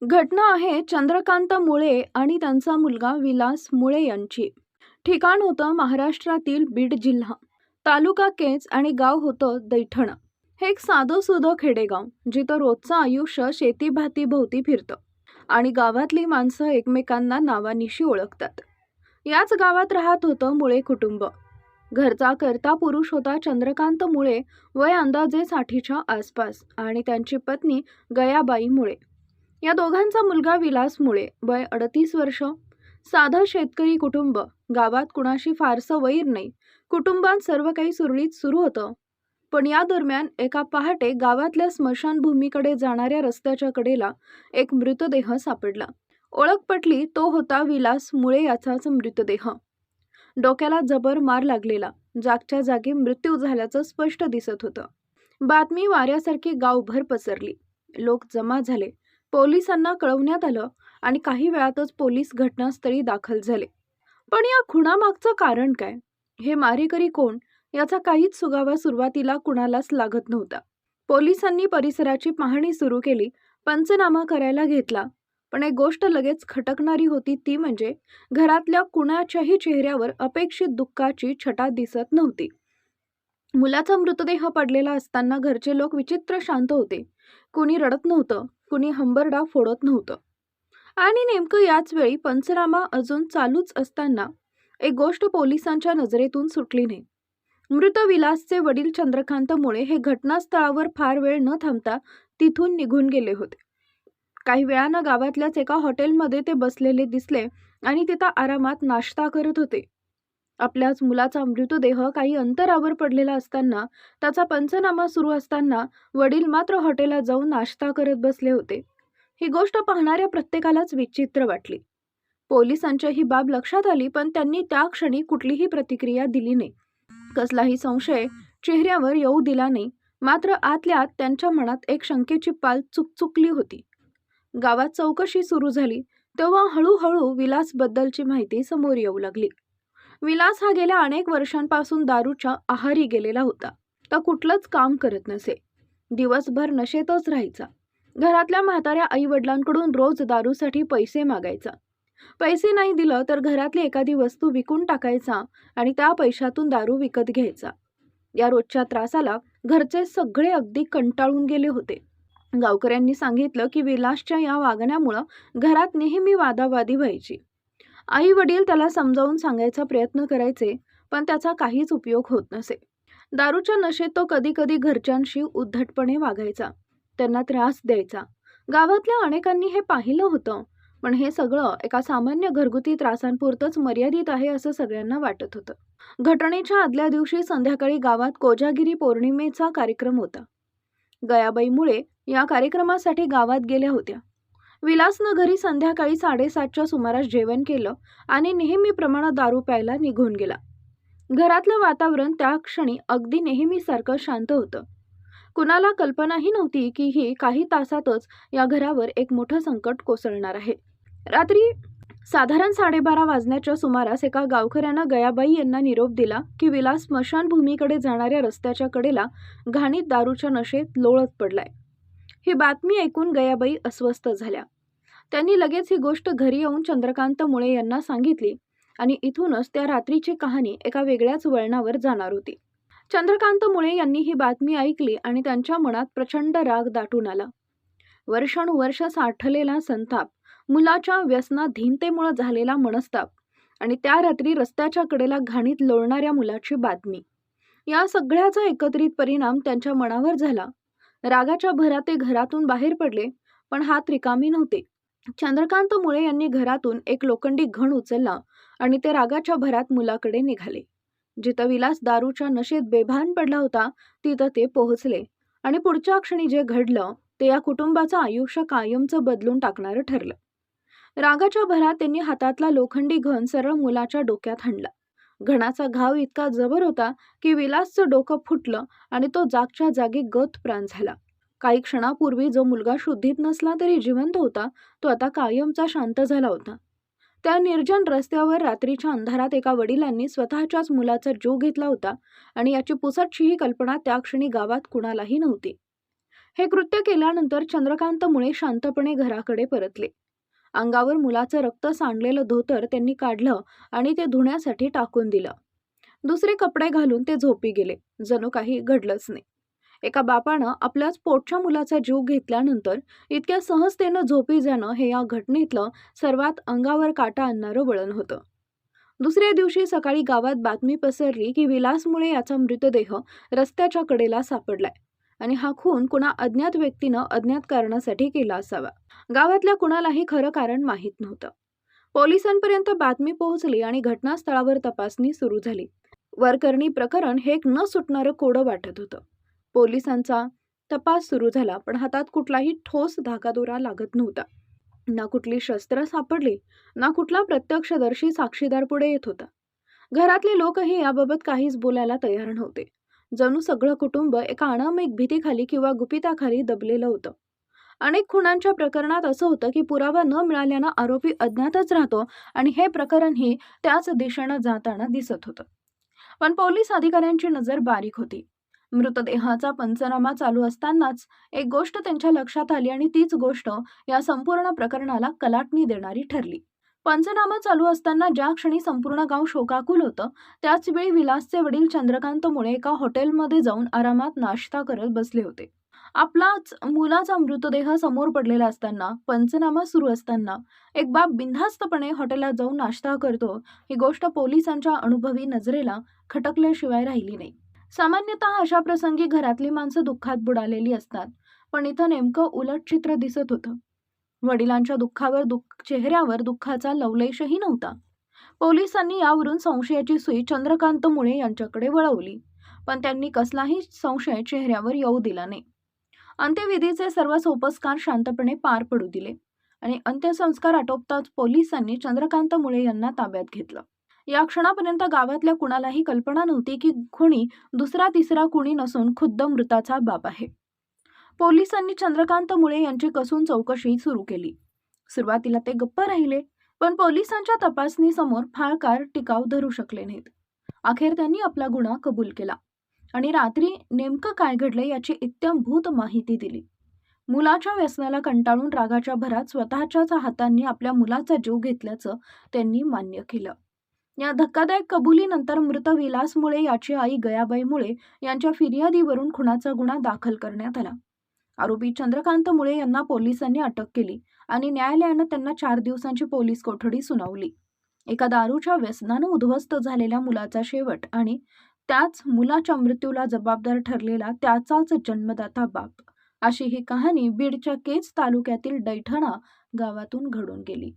घटना आहे चंद्रकांत मुळे आणि त्यांचा मुलगा विलास मुळे यांची. ठिकाण होतं महाराष्ट्रातील बीड जिल्हा, तालुका केज आणि गाव होतं दैठण. हे एक साधं सुधं खेडेगाव जिथं रोजचं आयुष्य शेतीभातीभोवती फिरतं आणि गावातली माणसं एकमेकांना नावानिशी ओळखतात. याच गावात राहत होतं मुळे कुटुंब. घरचा करता पुरुष होता चंद्रकांत मुळे, वय अंदाजे 60च्या आसपास, आणि त्यांची पत्नी गयाबाई मुळे. या दोघांचा मुलगा विलास मुळे, वय 38 वर्ष. साधं शेतकरी कुटुंब. गावात कुणाशी फारसं वैर नाही. कुटुंबात सर्व काही सुरळीत सुरू होतं. पण या दरम्यान एका पहाटे गावातल्या स्मशानभूमीकडे जाणाऱ्या रस्त्याच्या कडेला एक मृतदेह सापडला. ओळख पटली, तो होता विलास मुळे याचाच मृतदेह. डोक्याला जबर मार लागलेला, जागच्या जागी मृत्यू झाल्याचं स्पष्ट दिसत होतं. बातमी वाऱ्यासारखी गावभर पसरली. लोक जमा झाले. पोलिसांना कळवण्यात आलं आणि काही वेळातच पोलीस घटनास्थळी दाखल झाले. पण या खुनामागचं कारण काय? हे मारेकरी कोण? याचा काहीच सुगावा सुरुवातीला कुणालाच लागत नव्हता. पोलिसांनी परिसराची पाहणी सुरू केली, पंचनामा करायला घेतला. पण एक गोष्ट लगेच खटकणारी होती, ती म्हणजे घरातल्या कुणाच्याही चेहऱ्यावर अपेक्षित दुःखाची छटा दिसत नव्हती. मुलाचा मृतदेह पडलेला असताना घरचे लोक विचित्र शांत होते. कुणी रडत नव्हतं, कुणी हंबरडा फोडत नव्हतं. आणि नेमकं याच वेळी पंचनामा अजून चालूच असताना एक गोष्ट पोलिसांच्या नजरेतून सुटली नाही. मृत विलासचे वडील चंद्रकांत मुळे हे घटनास्थळावर फार वेळ न थांबता तिथून निघून गेले होते. काही वेळानं गावातल्याच एका हॉटेलमध्ये ते बसलेले दिसले आणि तिथं आरामात नाश्ता करत होते. आपल्याच मुलाचा मृतदेह काही अंतरावर पडलेला असताना, त्याचा पंचनामा सुरू असताना वडील मात्र हॉटेलात जाऊन नाश्ता करत बसले होते. ही गोष्ट पाहणाऱ्या प्रत्येकालाच विचित्र वाटली. पोलिसांच्या ही बाब लक्षात आली, पण त्यांनी त्या क्षणी कुठलीही प्रतिक्रिया दिली नाही. कसलाही संशय चेहऱ्यावर येऊ दिला नाही. मात्र आतल्या आत त्यांच्या मनात एक शंकेची पाल चुकचुकली होती. गावात चौकशी सुरू झाली तेव्हा हळूहळू विलासबद्दलची माहिती समोर येऊ लागली. विलास हा गेल्या अनेक वर्षांपासून दारूच्या आहारी गेलेला होता. तो कुठलंच काम करत नसे. दिवसभर नशेतच राहायचा. घरातल्या म्हाताऱ्या आई वडिलांकडून रोज दारूसाठी पैसे मागायचा. पैसे नाही दिलं तर घरातली एखादी वस्तू विकून टाकायचा आणि त्या पैशातून दारू विकत घ्यायचा. या रोजच्या त्रासाला घरचे सगळे अगदी कंटाळून गेले होते. गावकऱ्यांनी सांगितलं की विलासच्या या वागण्यामुळं घरात नेहमी वादावादी व्हायची. आई वडील त्याला समजावून सांगायचा प्रयत्न करायचे, पण त्याचा काहीच उपयोग होत नसे. दारूच्या नशेत तो कधी कधी घरच्यांशी उद्धटपणे वागायचा, त्यांना त्रास द्यायचा. गावातल्या अनेकांनी हे पाहिलं होतं, पण हे सगळं एका सामान्य घरगुती त्रासांपुरतंच मर्यादित आहे असं सगळ्यांना वाटत होतं. घटनेच्या आदल्या दिवशी संध्याकाळी गावात कोजागिरी पौर्णिमेचा कार्यक्रम होता. गयाबाई मुळे या कार्यक्रमासाठी गावात गेल्या होत्या. विलासनं घरी संध्याकाळी 7:30च्या सुमारास जेवण केलं आणि नेहमीप्रमाणे दारू प्यायला निघून गेला. घरातलं वातावरण त्या क्षणी अगदी नेहमीसारखं शांत होतं. कुणाला कल्पनाही नव्हती की ही काही तासातच या घरावर एक मोठं संकट कोसळणार आहे. रात्री साधारण 12:30 वाजण्याच्या सुमारास एका गावकऱ्यानं गयाबाई यांना निरोप दिला की विलास स्मशानभूमीकडे जाणाऱ्या रस्त्याच्या कडेला घाणीत दारूच्या नशेत लोळत पडलाय. ही बातमी ऐकून गयाबाई अस्वस्थ झाल्या. त्यांनी लगेच ही गोष्ट घरी येऊन चंद्रकांत मुळे यांना सांगितली आणि इथूनच त्या रात्रीची कहाणी एका वेगळ्याच वळणावर जाणार होती. चंद्रकांत मुळे यांनी ही बातमी ऐकली आणि त्यांच्या मनात प्रचंड राग दाटून आला. वर्षानुवर्ष साठलेला संताप, मुलाच्या व्यसनाधीनतेमुळे झालेला मनस्ताप आणि त्या रात्री रस्त्याच्या कडेला घाणीत लोळणाऱ्या मुलाची बातमी, या सगळ्याचा एकत्रित परिणाम त्यांच्या मनावर झाला. रागाच्या भरात ते घरातून बाहेर पडले, पण हात रिकामी नव्हते. चंद्रकांत मुळे यांनी घरातून एक लोखंडी घण उचलला आणि ते रागाच्या भरात मुलाकडे निघाले. जिथं विलास दारूच्या नशेत बेभान पडला होता तिथं ते पोहोचले आणि पुढच्या क्षणी जे घडलं ते या कुटुंबाचं आयुष्य कायमचं बदलून टाकणारं ठरलं. रागाच्या भरात त्यांनी हातातला लोखंडी घण सरळ मुलाच्या डोक्यात हाणला. घणाचा घाव इतका जबर होता की विलासचं डोकं फुटलं आणि तो जागच्या जागी गतप्राण झाला. काही क्षणापूर्वी जो मुलगा शुद्धीत नसला तरी जिवंत होता, तो आता कायमचा शांत झाला होता. त्या निर्जन रस्त्यावर रात्रीच्या अंधारात एका वडिलांनी स्वतःच्याच मुलाचा जीव घेतला होता आणि याची पुसटशीही कल्पना त्या क्षणी गावात कुणालाही नव्हती. हे कृत्य केल्यानंतर चंद्रकांत मुळे शांतपणे घराकडे परतले. अंगावर मुलाचं रक्त सांडलेलं धोतर त्यांनी काढलं आणि ते धुण्यासाठी टाकून दिलं. दुसरे कपडे घालून ते झोपी गेले, जणू काही घडलंच नाही. एका बापानं आपल्याच पोटच्या मुलाचा जीव घेतल्यानंतर इतक्या सहजतेनं झोपी जाणं हे या घटनेतलं सर्वात अंगावर काटा आणणारं वळण होतं. दुसऱ्या दिवशी सकाळी गावात बातमी पसरली की विलास मुळे याचा मृतदेह रस्त्याच्या कडेला सापडलाय आणि हा खून कुणा अज्ञात व्यक्तीनं अज्ञात कारणासाठी केला असावा. गावातल्या कुणालाही खरं कारण माहीत नव्हतं. पोलिसांपर्यंत बातमी पोहोचली आणि घटनास्थळावर तपासणी सुरू झाली. वरकरणी प्रकरण हे एक न सुटणारं कोडं वाटत होतं. पोलिसांचा तपास सुरू झाला, पण हातात कुठलाही ठोस धागादोरा लागत नव्हता. ना कुठली शस्त्र सापडली, ना कुठला प्रत्यक्षदर्शी साक्षीदार पुढे येत होता. घरातले लोकही याबाबत काहीच बोलायला तयार नव्हते. जणू सगळं कुटुंब एका अनामिक भीतीखाली किंवा गुपिताखाली दबलेलं होतं. अनेक खुनांच्या प्रकरणात असं होतं की पुरावा न मिळाल्यानं आरोपी अज्ञातच राहतो आणि हे प्रकरणही त्याच दिशेनं जाताना दिसत होतं. पण पोलीस अधिकाऱ्यांची नजर बारीक होती. मृतदेहाचा पंचनामा चालू असतानाच एक गोष्ट त्यांच्या लक्षात आली आणि तीच गोष्ट या संपूर्ण प्रकरणाला कलाटणी देणारी ठरली. पंचनामा चालू असताना ज्या क्षणी संपूर्ण गाव शोकाकुल होतं, त्याच वेळी विलासचे वडील चंद्रकांत मुळे एका हॉटेलमध्ये जाऊन आरामात नाश्ता करत बसले होते. आपलाच मुलाचा मृतदेह समोर पडलेला असताना, पंचनामा सुरू असताना एक बाप बिनधास्तपणे हॉटेलात जाऊन नाश्ता करतो, ही गोष्ट पोलिसांच्या अनुभवी नजरेला खटकल्याशिवाय राहिली नाही. सामान्यतः अशा प्रसंगी घरातली माणसं दुःखात बुडालेली असतात, पण इथं नेमकं उलट चित्र दिसत होतं. वडिलांच्या चेहऱ्यावर दुःखाचा लवलेशही नव्हता. पोलिसांनी यावरून संशयाची सुई चंद्रकांत मुळे यांच्याकडे वळवली, पण त्यांनी कसलाही संशय चेहऱ्यावर येऊ दिला नाही. अंत्यविधीचे सर्व सोपस्कार शांतपणे पार पडू दिले आणि अंत्यसंस्कार आटोपताच पोलिसांनी चंद्रकांत मुळे यांना ताब्यात घेतलं. या क्षणापर्यंत गावातल्या कुणालाही कल्पना नव्हती की खुनी दुसरा तिसरा कुणी नसून खुद्द मृताचा बाप आहे. पोलिसांनी चंद्रकांत मुळे यांची कसून चौकशी सुरू केली. सुरुवातीला ते गप्प राहिले, पण पोलिसांच्या तपासणीसमोर फार काळ टिकाव धरू शकले नाहीत. अखेर त्यांनी आपला गुन्हा कबूल केला आणि रात्री नेमकं काय घडले याची इत्थंभूत माहिती दिली. मुलाच्या व्यसनाला कंटाळून रागाच्या भरात स्वतःच्याच हातांनी आपल्या मुलाचा जीव घेतल्याचं त्यांनी मान्य केलं. या धक्कादायक कबुलीनंतर मृत विलास मुळे याची आई गयाबाई मुळे यांच्या फिर्यादीवरून खुनाचा गुन्हा दाखल करण्यात आला. आरोपी चंद्रकांत मुळे यांना पोलिसांनी अटक केली आणि न्यायालयानं त्यांना 4 दिवसांची पोलीस कोठडी सुनावली. एका दारूच्या व्यसनानं उद्ध्वस्त झालेल्या मुलाचा शेवट आणि त्याच मुलाच्या मृत्यूला जबाबदार ठरलेला त्याचाच जन्मदाता बाप, अशी ही कहाणी बीडच्या केज तालुक्यातील दैठणा गावातून घडून गेली.